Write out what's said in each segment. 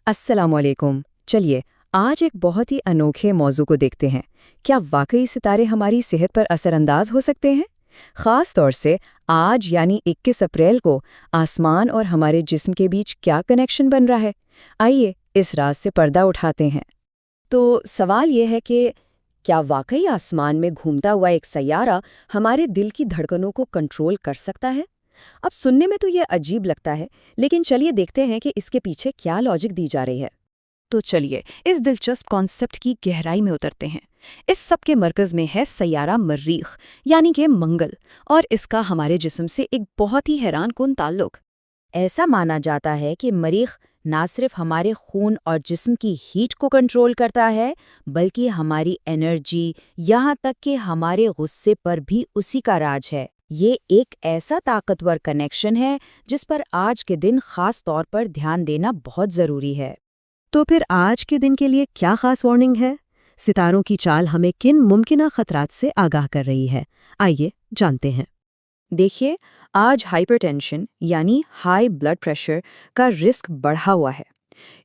السلام علیکم۔ چلیے آج ایک بہت ہی انوکھے موضوع کو دیکھتے ہیں۔ کیا واقعی ستارے ہماری صحت پر اثر انداز ہو سکتے ہیں؟ خاص طور سے آج یعنی 21 اپریل کو آسمان اور ہمارے جسم کے بیچ کیا کنیکشن بن رہا ہے؟ آئیے اس راز سے پردہ اٹھاتے ہیں۔ تو سوال یہ ہے کہ کیا واقعی آسمان میں گھومتا ہوا ایک سیارہ ہمارے دل کی دھڑکنوں کو کنٹرول کر سکتا ہے؟ اب سننے میں تو یہ عجیب لگتا ہے، لیکن چلیے دیکھتے ہیں کہ اس کے پیچھے کیا لاجک دی جا رہی ہے۔ تو چلیے اس دلچسپ کانسیپٹ کی گہرائی میں اترتے ہیں۔ اس سب کے مرکز میں ہے سیارہ مریخ یعنی کہ منگل، اور اس کا ہمارے جسم سے ایک بہت ہی حیران کن تعلق۔ ایسا مانا جاتا ہے کہ مریخ نہ صرف ہمارے خون اور جسم کی ہیٹ کو کنٹرول کرتا ہے، بلکہ ہماری انرجی، یہاں تک کہ ہمارے غصے پر بھی اسی کا راج ہے۔ یہ ایک ایسا طاقتور کنیکشن ہے جس پر آج کے دن خاص طور پر دھیان دینا بہت ضروری ہے۔ تو پھر آج کے دن کے لیے کیا خاص وارننگ ہے؟ ستاروں کی چال ہمیں کن ممکنہ خطرات سے آگاہ کر رہی ہے؟ آئیے جانتے ہیں۔ دیکھیے، آج ہائپر ٹینشن یعنی ہائی بلڈ پریشر کا رسک بڑھا ہوا ہے۔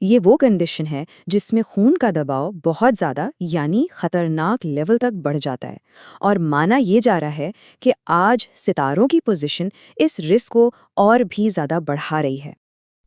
یہ وہ کنڈیشن ہے جس میں خون کا دباؤ بہت زیادہ یعنی خطرناک لیول تک بڑھ جاتا ہے، اور مانا یہ جا رہا ہے کہ آج ستاروں کی پوزیشن اس رسک کو اور بھی زیادہ بڑھا رہی ہے۔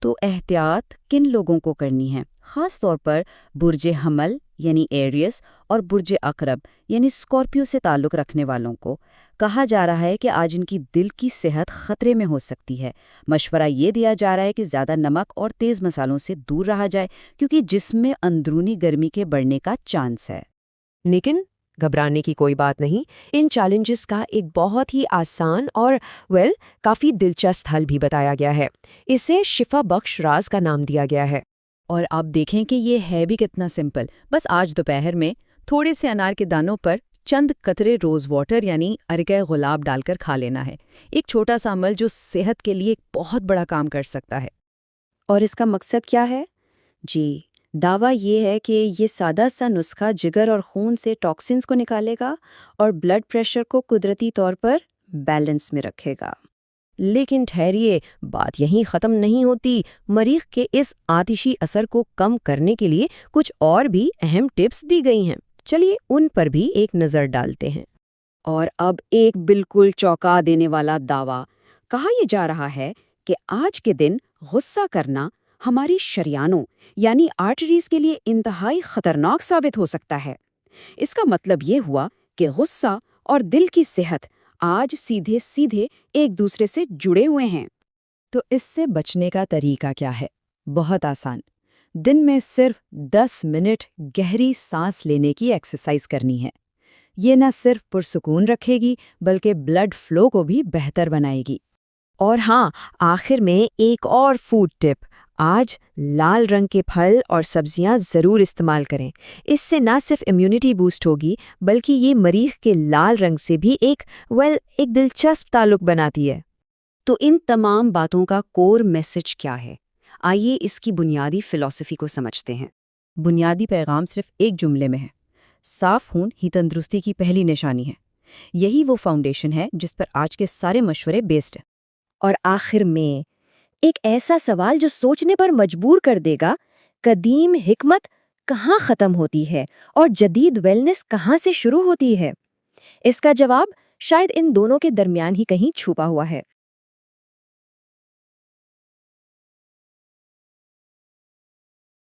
تو احتیاط کن لوگوں کو کرنی ہے؟ خاص طور پر برج حمل یعنی ایریس اور برج عقرب یعنی اسکارپیو سے تعلق رکھنے والوں کو کہا جا رہا ہے کہ آج ان کی دل کی صحت خطرے میں ہو سکتی ہے۔ مشورہ یہ دیا جا رہا ہے کہ زیادہ نمک اور تیز مسالوں سے دور رہا جائے، کیونکہ جسم میں اندرونی گرمی کے بڑھنے کا چانس ہے۔ لیکن گھبرانے کی کوئی بات نہیں، ان چیلنجز کا ایک بہت ہی آسان اور کافی دلچسپ حل بھی بتایا گیا ہے۔ اسے شفا بخش راز کا نام دیا گیا ہے۔ اور آپ دیکھیں کہ یہ ہے بھی کتنا سمپل۔ بس آج دوپہر میں تھوڑے سے انار کے دانوں پر چند قطرے روز واٹر یعنی ارکہ گلاب ڈال کر کھا لینا ہے۔ ایک چھوٹا سا عمل جو صحت کے لیے ایک بہت بڑا کام کر سکتا ہے۔ اور اس کا مقصد کیا ہے؟ جی، دعویٰ یہ ہے کہ یہ سادہ سا نسخہ جگر اور خون سے ٹاکسنز کو نکالے گا اور بلڈ پریشر کو قدرتی طور پر بیلنس میں رکھے گا۔ لیکن ٹھہریے، بات یہیں ختم نہیں ہوتی۔ مریخ کے اس آتشی اثر کو کم کرنے کے لیے کچھ اور بھی اہم ٹپس دی گئی ہیں۔ چلیے ان پر بھی ایک نظر ڈالتے ہیں۔ اور اب ایک بالکل چونکا دینے والا دعویٰ، کہا یہ جا رہا ہے کہ آج کے دن غصہ کرنا ہماری شریانوں یعنی آرٹریز کے لیے انتہائی خطرناک ثابت ہو سکتا ہے۔ اس کا مطلب یہ ہوا کہ غصہ اور دل کی صحت آج سیدھے سیدھے ایک دوسرے سے جڑے ہوئے ہیں۔ تو اس سے بچنے کا طریقہ کیا ہے؟ بہت آسان۔ دن میں صرف 10 منٹ گہری سانس لینے کی ایکسرسائز کرنی ہے۔ یہ نہ صرف پرسکون رکھے گی بلکہ بلڈ فلو کو بھی بہتر بنائے گی۔ اور ہاں، آخر میں ایک اور فوڈ ٹپ، آج لال رنگ کے پھل اور سبزیاں ضرور استعمال کریں۔ اس سے نہ صرف امیونٹی بوسٹ ہوگی بلکہ یہ مریخ کے لال رنگ سے بھی ایک دلچسپ تعلق بناتی ہے۔ تو ان تمام باتوں کا کور میسج کیا ہے؟ آئیے اس کی بنیادی فلسفی کو سمجھتے ہیں۔ بنیادی پیغام صرف ایک جملے میں ہے: صاف خون ہی تندرستی کی پہلی نشانی ہے۔ یہی وہ فاؤنڈیشن ہے جس پر آج کے سارے مشورے بیسڈ ہیں۔ اور آخر میں ایک ایسا سوال جو سوچنے پر مجبور کر دے گا: قدیم حکمت کہاں ختم ہوتی ہے اور جدید ویلنس کہاں سے شروع ہوتی ہے؟ اس کا جواب شاید ان دونوں کے درمیان ہی کہیں چھپا ہوا ہے۔